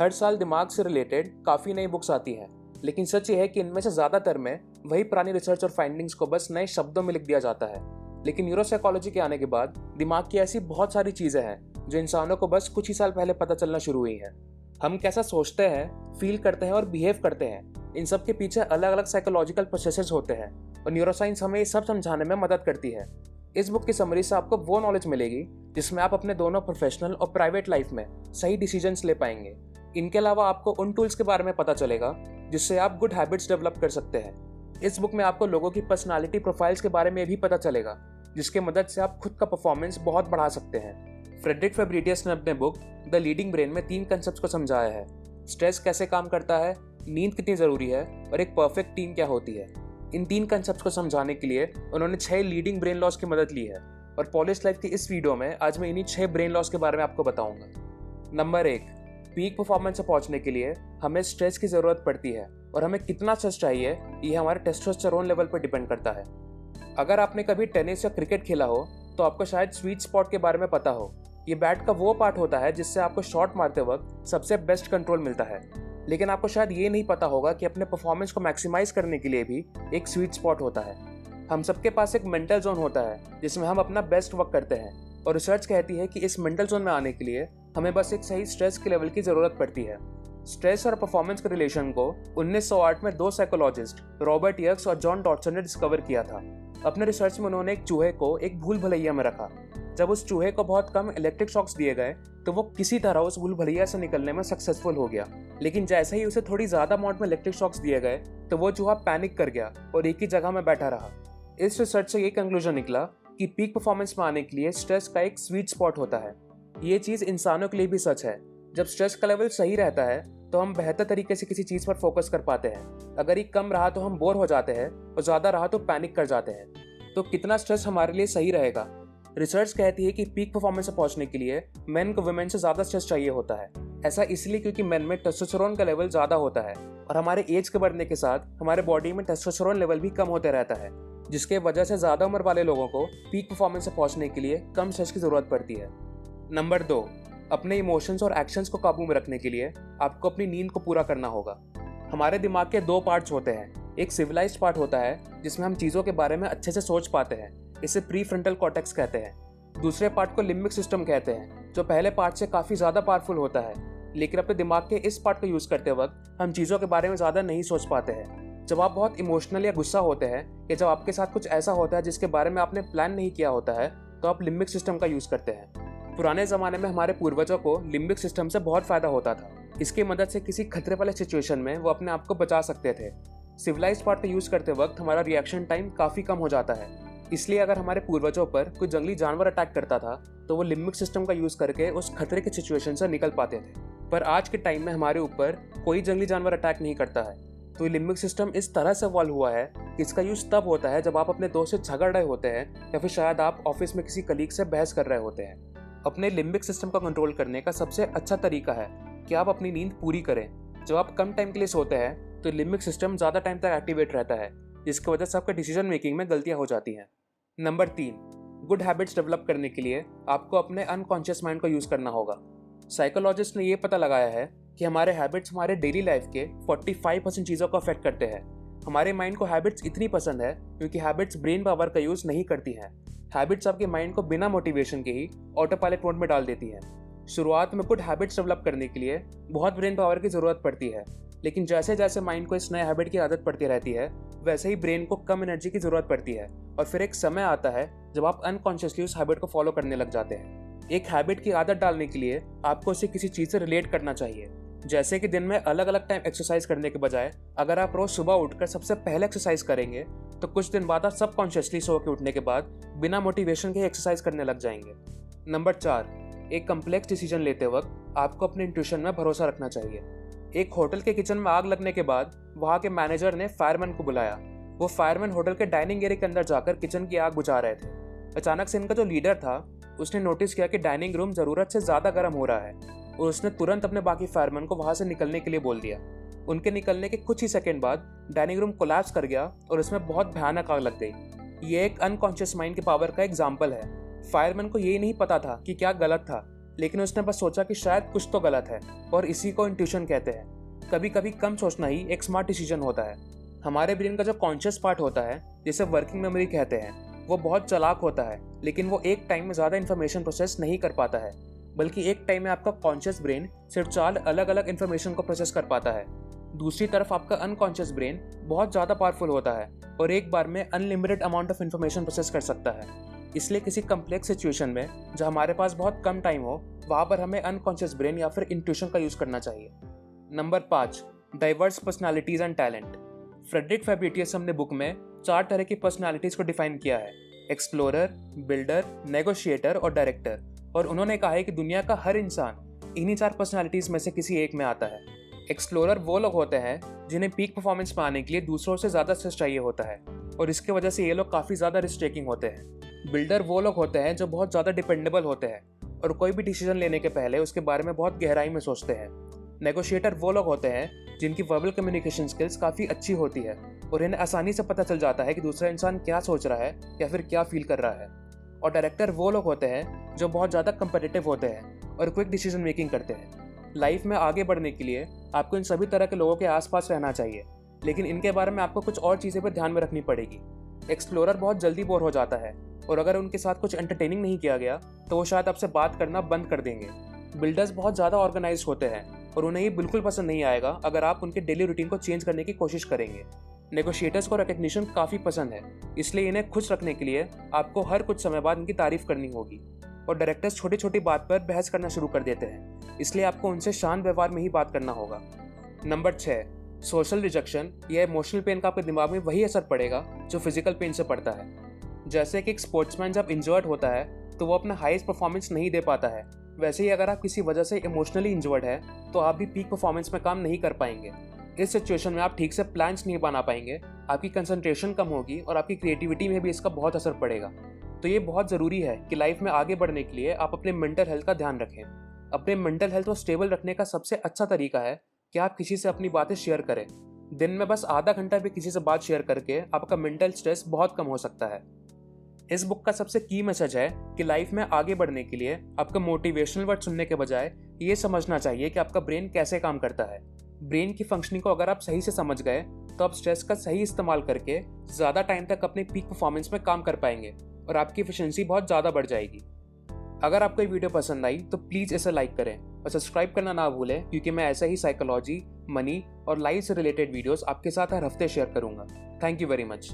हर साल दिमाग से रिलेटेड काफ़ी नई बुक्स आती हैं, लेकिन सच ये है कि इनमें से ज़्यादातर में वही पुरानी रिसर्च और फाइंडिंग्स को बस नए शब्दों में लिख दिया जाता है। लेकिन न्यूरोसाइकोलॉजी के आने के बाद दिमाग की ऐसी बहुत सारी चीज़ें हैं जो इंसानों को बस कुछ ही साल पहले पता चलना शुरू हुई हैं। हम कैसा सोचते हैं, फील करते हैं और बिहेव करते हैं, इन सब के पीछे अलग अलग साइकोलॉजिकल प्रोसेसेस होते हैं और न्यूरोसाइंस हमें ये सब समझाने में मदद करती है। इस बुक की समरी से आपको वो नॉलेज मिलेगी जिसमें आप अपने दोनों प्रोफेशनल और प्राइवेट लाइफ में सही डिसीजंस ले पाएंगे। इनके अलावा आपको उन टूल्स के बारे में पता चलेगा जिससे आप गुड हैबिट्स डेवलप कर सकते हैं। इस बुक में आपको लोगों की पर्सनालिटी प्रोफाइल्स के बारे में भी पता चलेगा, जिसके मदद से आप खुद का परफॉर्मेंस बहुत बढ़ा सकते हैं। फ्रेडरिक फेब्रिटियस ने अपने बुक द लीडिंग ब्रेन में 3 कंसेप्ट्स को समझाया है: स्ट्रेस कैसे काम करता है, नींद कितनी ज़रूरी है और एक परफेक्ट टीम क्या होती है। इन 3 कंसेप्ट्स को समझाने के लिए उन्होंने 6 लीडिंग ब्रेन लॉस की मदद ली है और पॉलिश लाइफ की इस वीडियो में आज मैं इन्हीं 6 ब्रेन लॉस के बारे में आपको बताऊंगा। नंबर 1, पीक परफॉर्मेंस से पहुंचने के लिए हमें स्ट्रेस की ज़रूरत पड़ती है और हमें कितना स्ट्रेस चाहिए ये हमारे टेस्टोस्टेरोन लेवल पर डिपेंड करता है। अगर आपने कभी टेनिस या क्रिकेट खेला हो तो आपको शायद स्वीट स्पॉट के बारे में पता हो। ये बैट का वो पार्ट होता है जिससे आपको शॉट मारते वक्त सबसे बेस्ट कंट्रोल मिलता है। लेकिन आपको शायद ये नहीं पता होगा कि अपने परफॉर्मेंस को मैक्सिमाइज करने के लिए भी एक स्वीट स्पॉट होता है। हम सबके पास एक मेंटल जोन होता है जिसमें हम अपना बेस्ट वर्क करते हैं और रिसर्च कहती है कि इस मेंटल जोन में आने के लिए हमें बस एक सही स्ट्रेस के लेवल की ज़रूरत पड़ती है। स्ट्रेस और परफॉर्मेंस के रिलेशन को 1908 में 2 साइकोलॉजिस्ट रॉबर्ट यक्स और जॉन डॉटसन ने डिस्कवर किया था। अपने रिसर्च में उन्होंने एक चूहे को एक भूल भुलैया में रखा। जब उस चूहे को बहुत कम इलेक्ट्रिक शॉक्स दिए गए तो वो किसी तरह उस भूल भुलैया से निकलने में सक्सेसफुल हो गया। लेकिन जैसे ही उसे थोड़ी ज़्यादा अमाउंट में इलेक्ट्रिक शॉक्स दिए गए तो वो चूहा पैनिक कर गया और एक ही जगह में बैठा रहा। इस रिसर्च से ये कंक्लूजन निकला कि पीक परफॉर्मेंस में आने के लिए स्ट्रेस का एक स्वीट स्पॉट होता है। ये चीज़ इंसानों के लिए भी सच है। जब स्ट्रेस का लेवल सही रहता है तो हम बेहतर तरीके से किसी चीज़ पर फोकस कर पाते हैं। अगर ये कम रहा तो हम बोर हो जाते हैं और ज़्यादा रहा तो पैनिक कर जाते हैं। तो कितना स्ट्रेस हमारे लिए सही रहेगा? रिसर्च कहती है कि पीक परफॉर्मेंस से पहुंचने के लिए मेन को वुमेन से ज़्यादा स्ट्रेस चाहिए होता है। ऐसा इसलिए क्योंकि मेन में टेस्टोस्टेरोन का लेवल ज़्यादा होता है और हमारे एज के बढ़ने के साथ हमारे बॉडी में टेस्टोस्टेरोन लेवल भी कम होते रहता है, जिसके वजह से ज़्यादा उम्र वाले लोगों को पीक परफॉर्मेंस से पहुंचने के लिए कम स्ट्रेस की ज़रूरत पड़ती है। नंबर 2, अपने इमोशंस और एक्शंस को काबू में रखने के लिए आपको अपनी नींद को पूरा करना होगा। हमारे दिमाग के 2 पार्ट्स होते हैं। एक सिविलाइज्ड पार्ट होता है जिसमें हम चीज़ों के बारे में अच्छे से सोच पाते हैं, इसे प्री फ्रंटल कॉर्टेक्स कहते हैं। दूसरे पार्ट को लिम्बिक सिस्टम कहते हैं, जो पहले पार्ट से काफ़ी ज़्यादा पावरफुल होता है। लेकिन अपने दिमाग के इस पार्ट को यूज़ करते वक्त हम चीज़ों के बारे में ज़्यादा नहीं सोच पाते हैं। जब आप बहुत इमोशनल या गुस्सा होते हैं या जब आपके साथ कुछ ऐसा होता है जिसके बारे में आपने प्लान नहीं किया होता है तो आप लिम्बिक सिस्टम का यूज़ करते हैं। पुराने ज़माने में हमारे पूर्वजों को लिम्बिक सिस्टम से बहुत फ़ायदा होता था। इसकी मदद से किसी खतरे वाले सिचुएशन में वो अपने आप को बचा सकते थे। सिविलाइज्ड पार्ट का यूज़ करते वक्त हमारा रिएक्शन टाइम काफ़ी कम हो जाता है। इसलिए अगर हमारे पूर्वजों पर कोई जंगली जानवर अटैक करता था तो वो लिम्बिक सिस्टम का यूज़ करके उस खतरे के सिचुएशन से निकल पाते थे। पर आज के टाइम में हमारे ऊपर कोई जंगली जानवर अटैक नहीं करता है। तो ये लिम्बिक सिस्टम इस तरह से इवॉल्व हुआ है कि इसका यूज़ तब होता है जब आप अपने दोस्त से झगड़ रहे होते हैं या फिर शायद आप ऑफिस में किसी कलीग से बहस कर रहे होते हैं। अपने लिम्बिक सिस्टम का कंट्रोल करने का सबसे अच्छा तरीका है कि आप अपनी नींद पूरी करें। जब आप कम टाइम के लिए सोते हैं तो लिम्बिक सिस्टम ज़्यादा टाइम तक एक्टिवेट रहता है, जिसकी वजह से आपके डिसीजन मेकिंग में गलतियाँ हो जाती हैं। नंबर 3, गुड हैबिट्स डेवलप करने के लिए आपको अपने अनकॉन्शियस माइंड को यूज़ करना होगा। साइकोलॉजिस्ट ने ये पता लगाया है कि हमारे हैबिट्स हमारे डेली लाइफ के 45% चीज़ों को अफेक्ट करते हैं। हमारे माइंड को हैबिट्स इतनी पसंद है क्योंकि हैबिट्स ब्रेन पावर का यूज़ नहीं करती हैं। हैबिट्स आपके माइंड को बिना मोटिवेशन के ही ऑटो पायलट मोड में डाल देती हैं। शुरुआत में गुड हैबिट्स डेवलप करने के लिए बहुत ब्रेन पावर की ज़रूरत पड़ती है, लेकिन जैसे जैसे माइंड को इस नए हैबिट की आदत पड़ती रहती है वैसे ही ब्रेन को कम एनर्जी की ज़रूरत पड़ती है और फिर एक समय आता है जब आप अनकॉन्शियसली उस हैबिट को फॉलो करने लग जाते हैं। एक हैबिट की आदत डालने के लिए आपको उसे किसी चीज़ से रिलेट करना चाहिए। जैसे कि दिन में अलग अलग टाइम एक्सरसाइज करने के बजाय अगर आप रोज़ सुबह उठकर सबसे पहले एक्सरसाइज करेंगे तो कुछ दिन बाद आप सबकॉन्शियसली सो के उठने के बाद बिना मोटिवेशन के एक्सरसाइज करने लग जाएंगे। नंबर 4, एक कम्प्लेक्स डिसीजन लेते वक्त आपको अपने इंट्यूशन में भरोसा रखना चाहिए। एक होटल के किचन में आग लगने के बाद वहाँ के मैनेजर ने फायरमैन को बुलाया। वो फायरमैन होटल के डाइनिंग एरिया के अंदर जाकर किचन की आग बुझा रहे थे। अचानक से इनका जो लीडर था उसने नोटिस किया कि डाइनिंग रूम ज़रूरत से ज़्यादा गर्म हो रहा है और उसने तुरंत अपने बाकी फायरमैन को वहाँ से निकलने के लिए बोल दिया। उनके निकलने के कुछ ही सेकंड बाद डाइनिंग रूम कोलैप्स कर गया और उसमें बहुत भयानक आग लग गई। ये एक अनकॉन्शियस माइंड की पावर का एग्जाम्पल है। फायरमैन को ये नहीं पता था कि क्या गलत था, लेकिन उसने बस सोचा कि शायद कुछ तो गलत है और इसी को इंट्यूशन कहते हैं। कभी कभी कम सोचना ही एक स्मार्ट डिसीजन होता है। हमारे ब्रेन का जो कॉन्शियस पार्ट होता है, जिसे वर्किंग मेमोरी कहते हैं, वो बहुत चालाक होता है, लेकिन वो एक टाइम में ज़्यादा इन्फॉर्मेशन प्रोसेस नहीं कर पाता है। बल्कि एक टाइम में आपका कॉन्शियस ब्रेन सिर्फ 4 अलग अलग इन्फॉर्मेशन को प्रोसेस कर पाता है। दूसरी तरफ आपका अनकॉन्शियस ब्रेन बहुत ज़्यादा पावरफुल होता है और एक बार में unlimited amount of information process कर सकता है। इसलिए किसी कम्प्लेक्स सिचुएशन में जहाँ हमारे पास बहुत कम टाइम हो, वहाँ पर हमें अनकॉन्शियस ब्रेन या फिर इंट्यूशन का यूज़ करना चाहिए। Number 5, diverse personalities and talent. Frederick Fabius हमने बुक में 4 तरह की पर्सनालिटीज़ को डिफाइन किया है: एक्सप्लोरर, बिल्डर, नेगोशिएटर और डायरेक्टर। और उन्होंने कहा है कि दुनिया का हर इंसान इन्हीं 4 पर्सनालिटीज़ में से किसी एक में आता है। एक्सप्लोरर वो लोग होते हैं जिन्हें पीक परफॉर्मेंस पाने के लिए दूसरों से ज़्यादा स्ट्रेस चाहिए होता है और इसकी वजह से ये लोग काफ़ी ज़्यादा रिस्क टेकिंग होते हैं। बिल्डर वो लोग होते हैं जो बहुत ज़्यादा डिपेंडेबल होते हैं और कोई भी डिसीजन लेने के पहले उसके बारे में बहुत गहराई में सोचते हैं। नेगोशिएटर वो लोग होते हैं जिनकी वर्बल कम्युनिकेशन स्किल्स काफ़ी अच्छी होती है और इन्हें आसानी से पता चल जाता है कि दूसरा इंसान क्या सोच रहा है या फिर क्या फील कर रहा है। और डायरेक्टर वो लोग होते हैं जो बहुत ज़्यादा कंपेटिटिव होते हैं और क्विक डिसीजन मेकिंग करते हैं। लाइफ में आगे बढ़ने के लिए आपको इन सभी तरह के लोगों के आसपास रहना चाहिए, लेकिन इनके बारे में आपको कुछ और चीज़ें पर ध्यान में रखनी पड़ेगी। एक्सप्लोरर बहुत जल्दी बोर हो जाता है और अगर उनके साथ कुछ एंटरटेनिंग नहीं किया गया तो वो शायद आपसे बात करना बंद कर देंगे। बिल्डर्स बहुत ज़्यादा ऑर्गेनाइज होते हैं और उन्हें ये बिल्कुल पसंद नहीं आएगा अगर आप उनके डेली रूटीन को चेंज करने की कोशिश करेंगे। नेगोशिएटर्स को रिकग्निशन काफ़ी पसंद है, इसलिए इन्हें खुश रखने के लिए आपको हर कुछ समय बाद इनकी तारीफ करनी होगी। और डायरेक्टर्स छोटी छोटी बात पर बहस करना शुरू कर देते हैं, इसलिए आपको उनसे शांत व्यवहार में ही बात करना होगा। नंबर 6, सोशल रिजेक्शन या इमोशनल पेन का आपके दिमाग में वही असर पड़ेगा जो फिजिकल पेन से पड़ता है। जैसे कि एक स्पोर्ट्समैन जब इंजर्ड होता है तो वो अपना हाईएस्ट परफॉर्मेंस नहीं दे पाता है, वैसे ही अगर आप किसी वजह से इमोशनली इंजर्ड है तो आप भी पीक परफॉर्मेंस में काम नहीं कर पाएंगे। इस सिचुएशन में आप ठीक से प्लान्स नहीं बना पाएंगे, आपकी कंसंट्रेशन कम होगी और आपकी क्रिएटिविटी में भी इसका बहुत असर पड़ेगा। तो ये बहुत ज़रूरी है कि लाइफ में आगे बढ़ने के लिए आप अपने मेंटल हेल्थ का ध्यान रखें। अपने मेंटल हेल्थ को स्टेबल रखने का सबसे अच्छा तरीका है कि आप किसी से अपनी बातें शेयर करें। दिन में बस आधा घंटा भी किसी से बात शेयर करके आपका मेंटल स्ट्रेस बहुत कम हो सकता है। इस बुक का सबसे की मैसेज है कि लाइफ में आगे बढ़ने के लिए आपका मोटिवेशनल वर्ड सुनने के बजाय ये समझना चाहिए कि आपका ब्रेन कैसे काम करता है। ब्रेन की फंक्शनिंग को अगर आप सही से समझ गए तो आप स्ट्रेस का सही इस्तेमाल करके ज़्यादा टाइम तक अपने पीक परफॉर्मेंस में काम कर पाएंगे और आपकी एफिशिएंसी बहुत ज़्यादा बढ़ जाएगी। अगर आपको ये वीडियो पसंद आई तो प्लीज़ इसे लाइक करें और सब्सक्राइब करना ना भूलें, क्योंकि मैं ऐसे ही साइकोलॉजी, मनी और लाइफ से रिलेटेड वीडियोस आपके साथ हर हफ्ते शेयर करूंगा। Thank you very much.